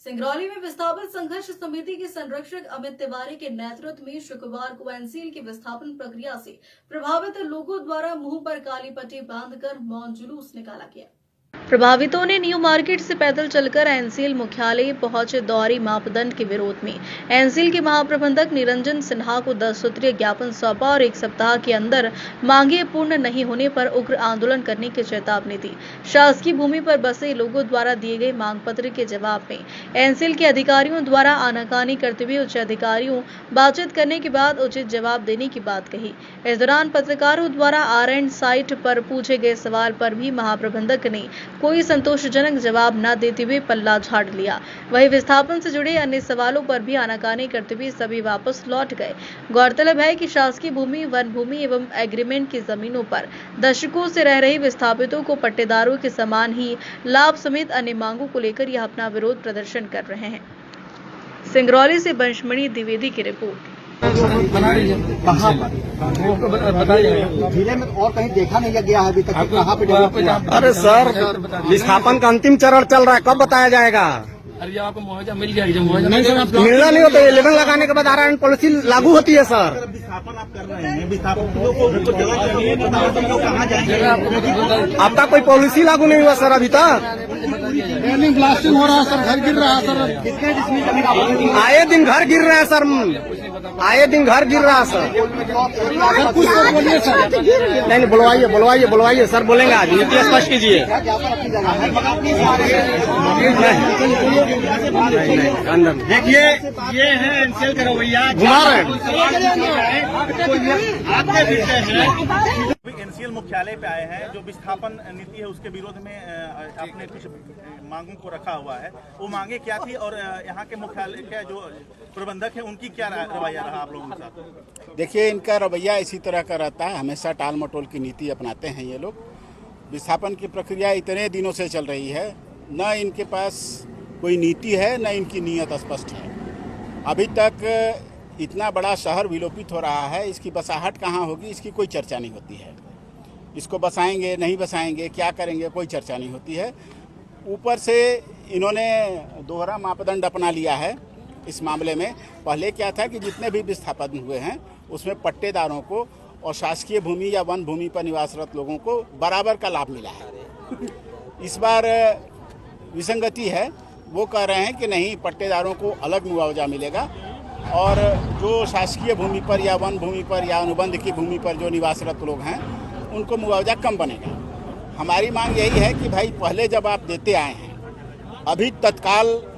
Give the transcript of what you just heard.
सिंगरौली में विस्थापित संघर्ष समिति के संरक्षक अमित तिवारी के नेतृत्व में शुक्रवार को एनसीएल की विस्थापन प्रक्रिया से प्रभावित लोगों द्वारा मुंह पर काली पट्टी बांधकर मौन जुलूस निकाला गया। प्रभावितों ने न्यू मार्केट से पैदल चलकर एनसीएल मुख्यालय पहुंचे। दोहरी मापदंड के विरोध में एनसीएल के महाप्रबंधक निरंजन सिन्हा को 10 सूत्रीय ज्ञापन सौंपा और 1 सप्ताह के अंदर मांगे पूर्ण नहीं होने पर उग्र आंदोलन करने की चेतावनी दी। शासकीय भूमि पर बसे लोगों द्वारा दिए गए मांग पत्र के जवाब में एनसीएल के अधिकारियों द्वारा आनाकानी करते हुए उच्च अधिकारियों बातचीत करने के बाद उचित जवाब देने की बात कही। इस दौरान पत्रकारों द्वारा आरएंड साइट पर पूछे गए सवाल पर भी महाप्रबंधक ने कोई संतोषजनक जवाब न देते हुए पल्ला झाड़ लिया। वहीं विस्थापन से जुड़े अन्य सवालों पर भी आनाकानी करते हुए सभी वापस लौट गए। गौरतलब है कि शासकीय भूमि, वन भूमि एवं एग्रीमेंट की जमीनों पर दशकों से रह रहे विस्थापितों को पट्टेदारों के समान ही लाभ समेत अन्य मांगों को लेकर यह अपना विरोध प्रदर्शन कर रहे हैं। सिंगरौली से वंशमणि द्विवेदी की रिपोर्ट। कहाँ पर बताइए, जिले में और कहीं देखा नहीं गया है अभी तक, कहाँ पे? अरे सर, विस्थापन का अंतिम चरण चल रहा है, कब बताया जाएगा? अरे जब आपको मुआवजा मिल गया, जब मुआवजा मिलना नहीं होता, 11 लगाने के बाद आरएन पॉलिसी लागू होती है। सर, विस्थापन आप कर रहे हैं, विस्थापन कहाँ जाएंगे? आपका कोई पॉलिसी लागू नहीं हुआ सर अभी तक। ब्लास्टिंग हो रहा है सर, घर गिर रहा है सर। कितने जिसमें जमीन आए दिन घर गिर रहा है सर, आए दिन घर गिर रहा है सर। कुछ तो बोलिए सर। नहीं बुलवाइए सर, बोलेंगे आज नीति स्पष्ट कीजिए। देखिए, ये है एनसीएल का रवैया, घुमा रहे हैं। एनसीएल मुख्यालय पे आए हैं। जो विस्थापन नीति है उसके विरोध में आपने कुछ मांगों को रखा हुआ है, वो मांगे क्या थी और यहाँ के मुख्यालय के जो प्रबंधक है उनकी क्या रवैया रहा आप लोगों के साथ? देखिए, इनका रवैया इसी तरह का रहता है, हमेशा टाल मटोल की नीति अपनाते हैं ये लोग। विस्थापन की प्रक्रिया इतने दिनों से चल रही है, न इनके पास कोई नीति है न इनकी नीयत स्पष्ट है। अभी तक इतना बड़ा शहर विलोपित हो रहा है, इसकी बसाहट कहाँ होगी इसकी कोई चर्चा नहीं होती है। इसको बसाएंगे नहीं बसाएंगे, क्या करेंगे, कोई चर्चा नहीं होती है। ऊपर से इन्होंने दोहरा मापदंड अपना लिया है इस मामले में। पहले क्या था कि जितने भी विस्थापन हुए हैं उसमें पट्टेदारों को और शासकीय भूमि या वन भूमि पर निवासरत लोगों को बराबर का लाभ मिला है। इस बार विसंगति है, वो कह रहे हैं कि नहीं, पट्टेदारों को अलग मुआवजा मिलेगा और जो शासकीय भूमि पर या वन भूमि पर या अनुबंध की भूमि पर जो निवासरत लोग हैं उनको मुआवजा कम बनेगा। हमारी मांग यही है कि भाई पहले जब आप देते आए हैं, अभी तत्काल